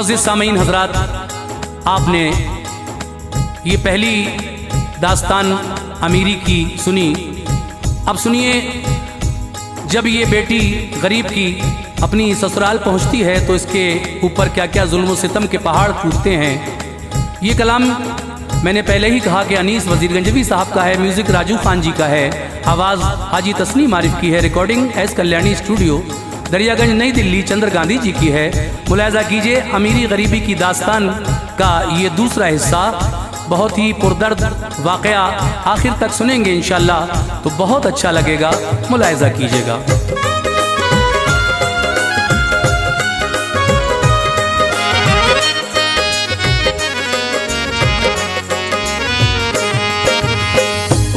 मुअज़्ज़िज़ सामीन हज़रात, आपने ये पहली दास्तान अमीरी की सुनी। अब सुनिए, जब ये बेटी गरीब की अपनी ससुराल पहुंचती है तो इसके ऊपर क्या क्या जुल्म सितम के पहाड़ टूटते हैं। ये कलाम मैंने पहले ही कहा कि अनीस वजीरगंजवी साहब का है, म्यूजिक राजू खान जी का है, आवाज़ हाजी तस्नीम आरिफ की है, recording S Kalyani studio Daryaganj नई दिल्ली चंद्र गांधी जी की है। मुलाहिज़ा कीजिए अमीरी गरीबी की दास्तान का ये दूसरा हिस्सा बहुत ही पुरदर्द वाक़या आखिर तक सुनेंगे इंशाअल्लाह तो बहुत अच्छा लगेगा, मुलाहिज़ा कीजिएगा।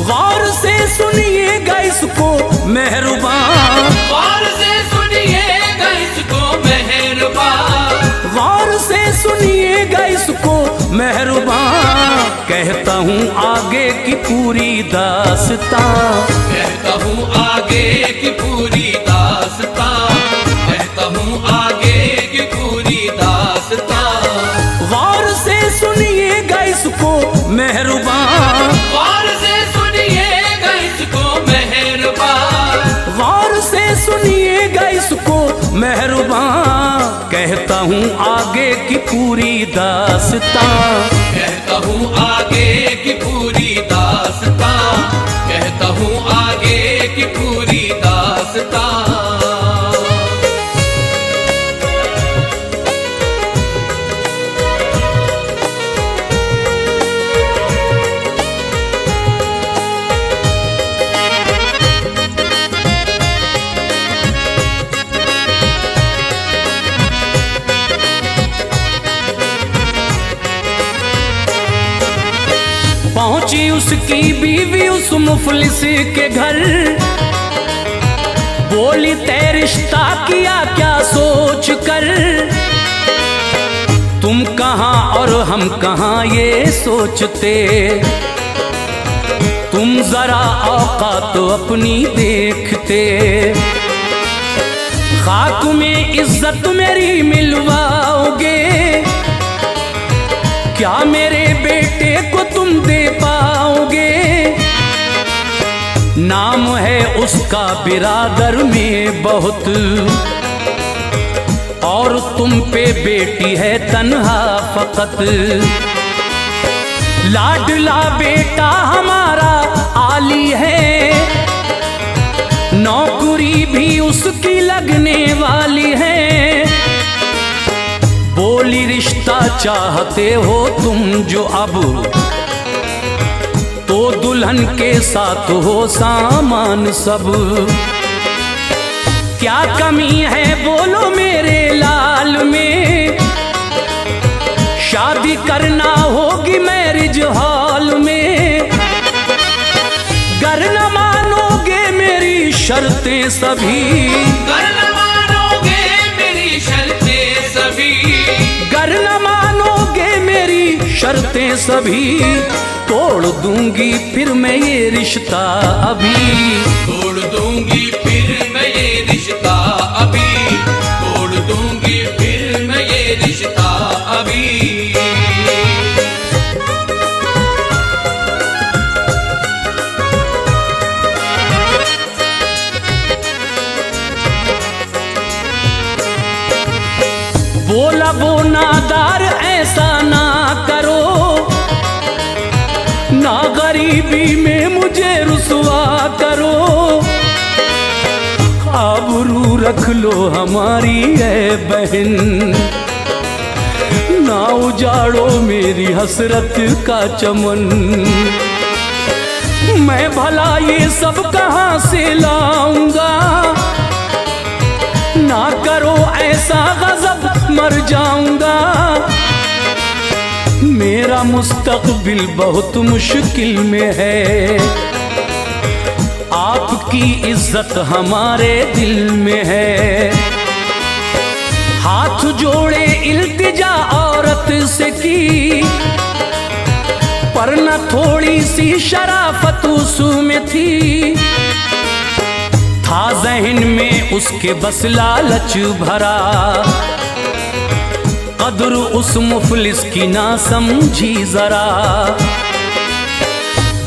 गौर से सुनिएगा इसको मेहरबान, गौर से सुनिएगा इसको मेहरबान, गौर से सुनिएगा इसको मेहरबान। कहता हूँ आगे की पूरी दास्तां, कहता हूँ आगे की पूरी दास्तां, कहता हूँ आगे की पूरी दास्तां। गौर से सुनिएगा इसको मेहरबान, गौर से सुनिएगा इसको मेहरबान, गौर से सुनिएगा इसको मेहरबान। कहता हूँ आगे की पूरी दास्तां, कहता हूँ आगे की पूरी दास्तां, कहता हूँ आगे की पूरी दास्तां। पहुंची उसकी बीवी उस मुफलिस के घर, बोली तय रिश्ता किया क्या सोच कर। तुम कहाँ और हम कहाँ ये सोचते, तुम जरा औकात तो अपनी देखते। खाक में इज्जत मेरी मिलवाओगे, क्या मेरे बेटे को तुम दे पाओगे। नाम है उसका बिरादर में बहुत, और तुम पे बेटी है तन्हा फकत। लाडला बेटा हमारा आली है, नौकरी भी उसकी लगने वाली है। बोली रिश्ता चाहते हो तुम जो अब, तो दुल्हन के साथ हो सामान सब। क्या कमी है बोलो मेरे लाल में, शादी करना होगी मैरिज हॉल में। गर न मानोगे मेरी शर्तें सभी, गर न मानोगे मेरी शर्तें सभी, गर न मानोगे मेरी शर्तें सभी। तोड़ दूंगी फिर मैं ये रिश्ता अभी, तोड़ दूंगी फिर मैं ये रिश्ता अभी, तोड़ दूंगी फिर मैं ये रिश्ता अभी। बोला वो नादार ऐसा ना करो, ना गरीबी में मुझे रुसवा करो। आबरू रख लो हमारी है बहन, ना उजाड़ो मेरी हसरत का चमन। मैं भला ये सब कहाँ से लाऊंगा, ना करो ऐसा गजब मर जाऊंगा। मेरा मुस्तकबिल बहुत मुश्किल में है, आपकी इज्जत हमारे दिल में है। हाथ जोड़े इल्तिजा औरत से की, पर न थोड़ी सी शराफत उसमें थी। था जहन में उसके बस लालच भरा, कद्र उस मुफलिस की ना समझी जरा।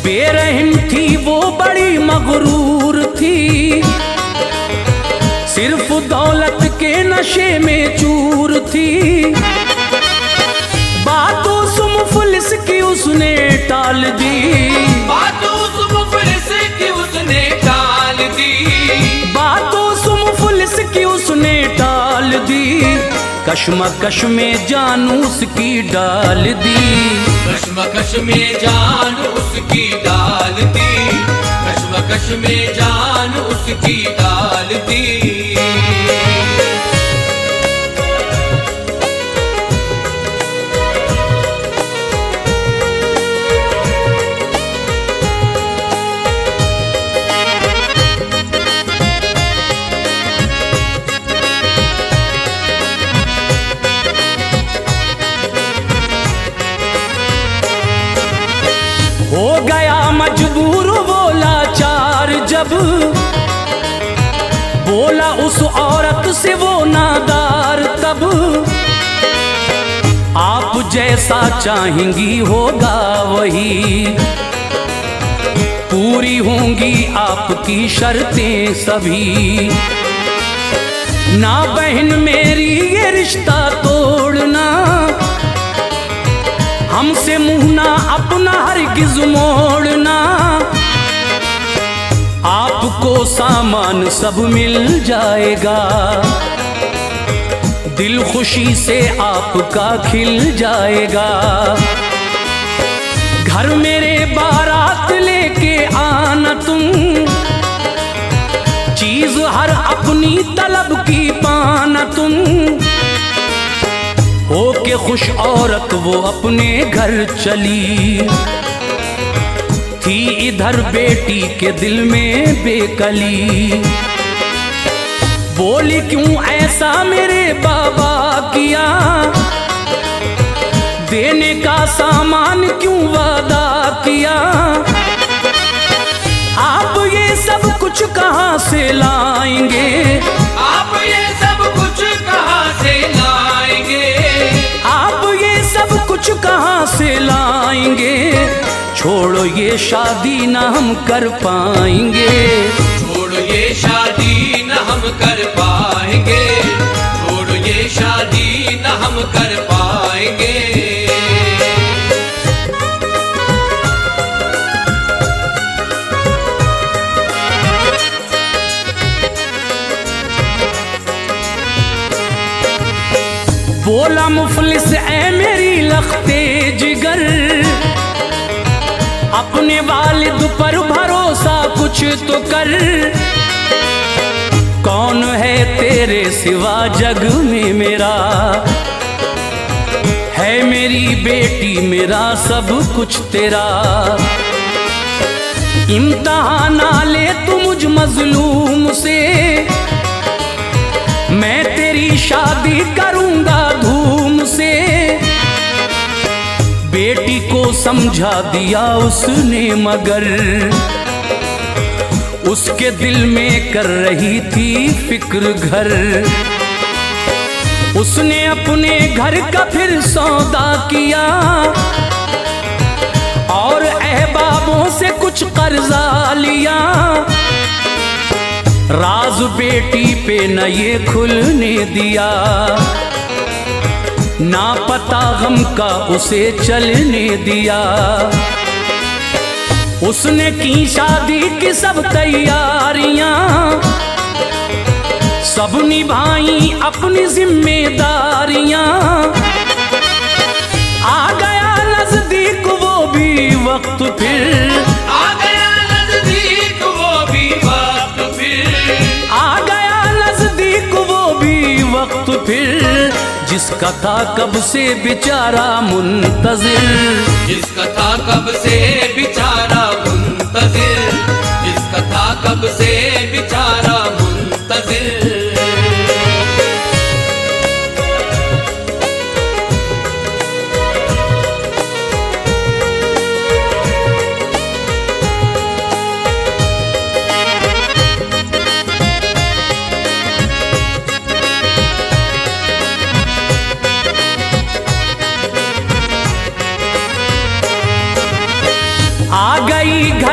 बेरहम थी वो बड़ी मगरूर थी, सिर्फ दौलत के नशे में चूर थी। बात उस मुफलिस की उसने टाल दी, बात उस मुफलिस की उसने टाल दी, बात उस मुफलिस की उसने टाल दी। कश्मकश में जान उसकी डाल दी, कश्मकश में जान उसकी डाल दी, कश्मकश में जान उसकी डाल दी। हो गया मजबूर वो लाचार जब, बोला उस औरत से वो नादार तब। आप जैसा चाहेंगी होगा वही, पूरी होंगी आपकी शर्तें सभी। ना बहन मेरी ये रिश्ता तोड़ना, हमसे मुंह ना अपना हरगिज मोड़ना। आपको सामान सब मिल जाएगा, दिल खुशी से आपका खिल जाएगा। घर मेरे बारात लेके आना तुम, चीज हर अपनी तलब की पाना तुम। हो के खुश औरत वो अपने घर चली, थी इधर बेटी के दिल में बेकली। बोली क्यों ऐसा मेरे बाबा किया, देने का सामान क्यों वादा किया। आप ये सब कुछ कहाँ से लाएंगे, आप ये सब कुछ कहाँ से लाएंगे, आप ये सब कुछ कहाँ से लाएंगे। छोड़ो ये शादी ना हम कर पाएंगे, छोड़ो ये शादी न हम कर पाएंगे, छोड़ो ये शादी न हम कर पाएंगे। बोला मुफलिस ऐ मेरी लख्ते जिगर, अपने वालिद पर भरोसा कुछ तो कर। कौन है तेरे सिवा जग में मेरा, है मेरी बेटी मेरा सब कुछ तेरा। इम्तिहान ना ले तू मुझ मजलूम से, मैं तेरी शादी करूंगा धूम से। बेटी को समझा दिया उसने मगर, उसके दिल में कर रही थी फिक्र घर। उसने अपने घर का फिर सौदा किया, और अहबाबों से कुछ कर्जा लिया। राज बेटी पे न ये खुलने दिया, ना पता गम का उसे चलने दिया। उसने की शादी की सब तैयारियां, सब निभाई अपनी जिम्मेदारियां। आ गया नजदीक वो भी वक्त फिर, आ गया नजदीक वो भी वक्त फिर, आ गया नजदीक वो भी वक्त फिर। जिसका था कब से बेचारा मुंतजिर, जिसका था कब से बेचारा मुंतजिर, जिसका था कब से बेचारा मुंतजिर।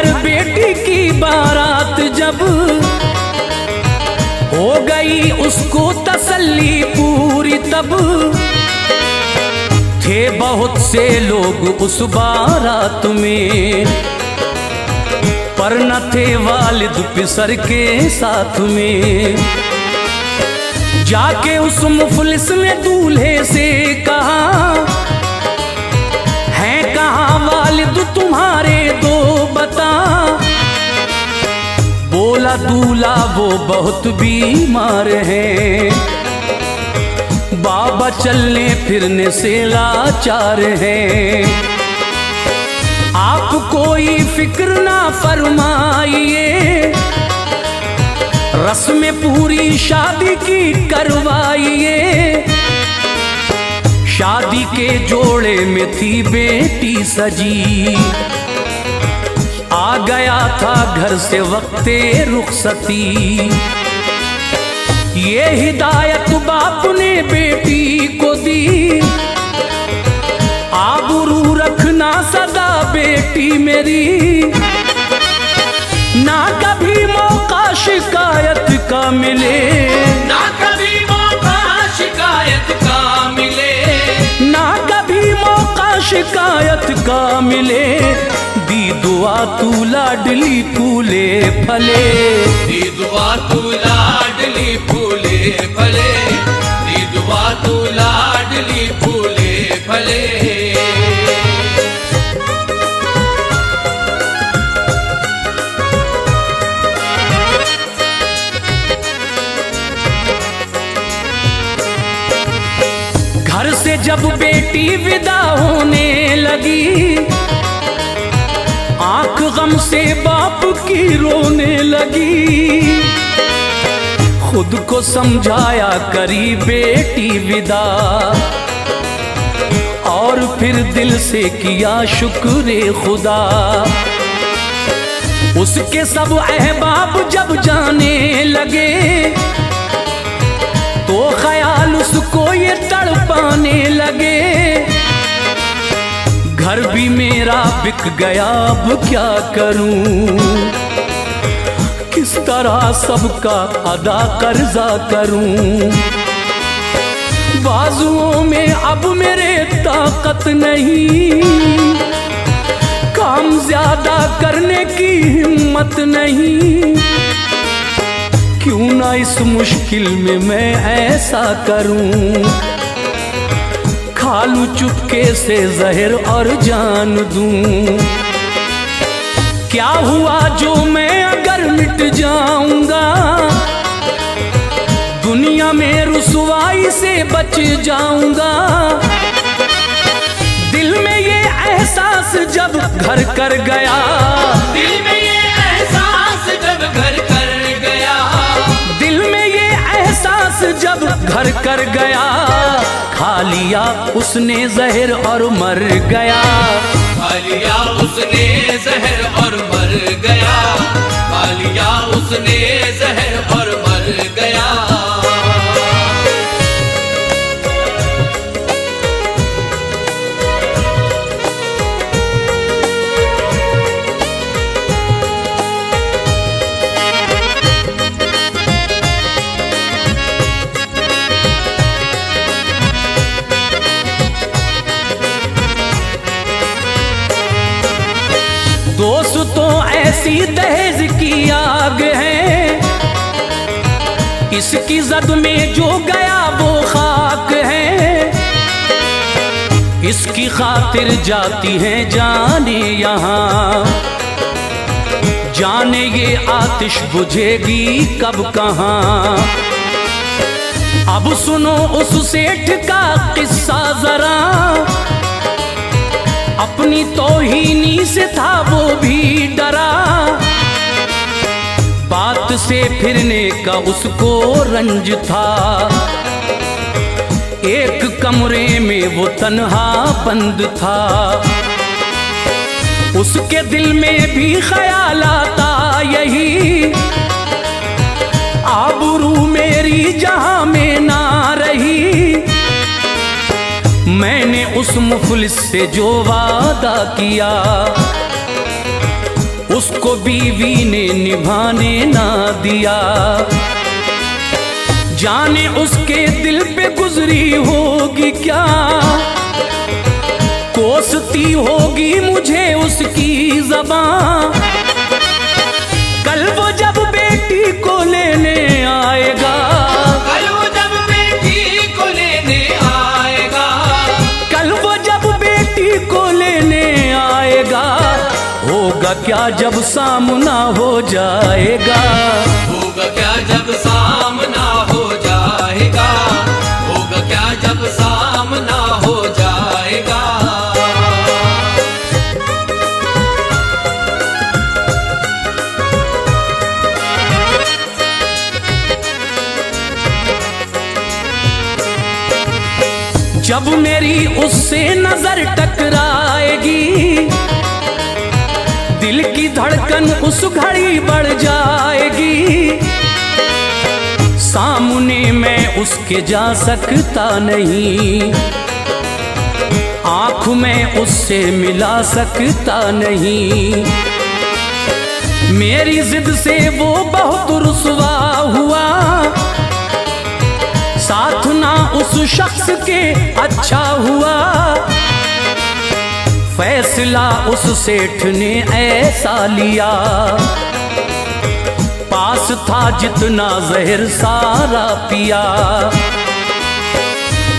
घर बेटी की बारात जब हो गई उसको तसल्ली पूरी, तब थे बहुत से लोग उस बारात में, पर न थे वालिद पिसर के साथ में। जाके उस मुफलिस ने दूल्हे से कहा, हैं कहाँ वालिद तुम्हारे दो बता। बोला दूल्हा वो बहुत बीमार हैं, बाबा चलने फिरने से लाचार हैं। आप कोई फिक्र ना फरमाइए, रस्म पूरी शादी की करवाइए। शादी के जोड़े में थी बेटी सजी, आ गया था घर से वक्ते रुखसती। ये हिदायत बाप ने बेटी को दी, आबरू रखना सदा बेटी मेरी। ना कभी मौका शिकायत का मिले, ना कभी मौका शिकायत का मिले, ना कभी मौका शिकायत का मिले। दी दुआ तू लाडली फूले फले, दी दुआ तू लाडली फूले फले, दी दुआ तू लाडली फूले फले। घर से जब बेटी विदा होने लगी, आंख गम से बाप की रोने लगी। खुद को समझाया करी बेटी विदा, और फिर दिल से किया शुक्र खुदा। उसके सब अहबाब जब जाने लगे, तो ख्याल उसको ये तड़पाने लगे। घर भी मेरा बिक गया, अब क्या करूं, किस तरह सबका अदा कर्जा करूं। बाजुओं में अब मेरे ताकत नहीं, काम ज्यादा करने की हिम्मत नहीं। क्यों ना इस मुश्किल में मैं ऐसा करूं, खा लूं चुपके से जहर और जान दूं। क्या हुआ जो मैं अगर मिट जाऊंगा, दुनिया में रुसवाई से बच जाऊंगा। दिल में ये एहसास जब घर कर गया, दिल में ये एहसास जब घर कर गया, दिल में ये एहसास जब घर कर गया। खा लिया उसने जहर और मर गया, खा लिया उसने जहर और मर गया, खा लिया उसने जहर और मर गया। दोस्तों ऐसी दहेज की आग है, इसकी जद में जो गया वो खाक है। इसकी खातिर जाती हैं जाने यहाँ, जाने ये आतिश बुझेगी कब कहाँ। अब सुनो उस सेठ का किस्सा जरा, अपनी तौहीनी से था वो भी डरा। बात से फिरने का उसको रंज था, एक कमरे में वो तन्हा बंद था। उसके दिल में भी ख्याल आता यही, आबरू मेरी जहां में ना रही। मैंने उस मुफलिस से जो वादा किया, उसको बीवी ने निभाने ना दिया। जाने उसके दिल पे गुजरी होगी क्या, कोसती होगी मुझे उसकी ज़बान। कल वो जब बेटी को लेने आएगा, कल वो जब बेटी को लेने आएगा, कल वो जब बेटी को लेने आएगा, होगा क्या जब सामना हो जाएगा। होगा क्या जब सामना हो जाएगा, होगा क्या जब सामना हो जाएगा। जब मेरी उससे नजर टकराएगी, दिल की धड़कन उस घड़ी बढ़ जाएगी। सामने मैं उसके जा सकता नहीं, आँख में उससे मिला सकता नहीं। मेरी जिद से वो बहुत रुसवा हुआ, साथ ना उस शख्स के अच्छा हुआ। फैसला उस सेठ ने ऐसा लिया, पास था जितना जहर सारा पिया।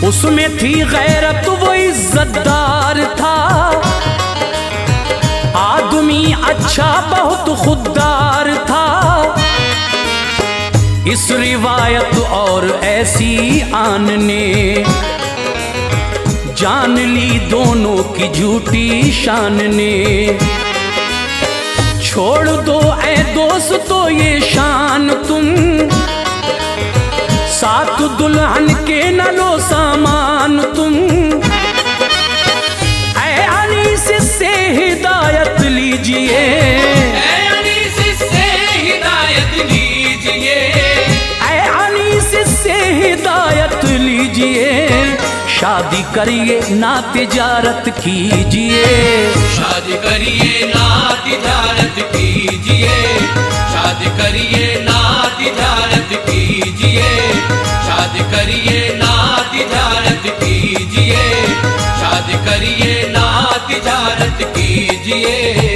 उसमें थी गैरत वो इज्जतदार था, आदमी अच्छा बहुत खुददार था। इस रिवायत और ऐसी आन ने जान ली दोनों की झूठी शान ने। छोड़ दो ऐ दोस्तों ये शान तुम, साथ दुल्हन के न लो सामान तुम। ऐ अनीस से हिदायत लीजिए, ऐ अनीस से हिदायत लीजिए, ऐ अनीस से हिदायत लीजिए। शादी करिए ना तिजारत कीजिए, शादी करिए ना तिजारत कीजिए, शादी करिए ना तिजारत कीजिए, शादी करिए ना तिजारत कीजिए, शादी करिए ना तिजारत कीजिए।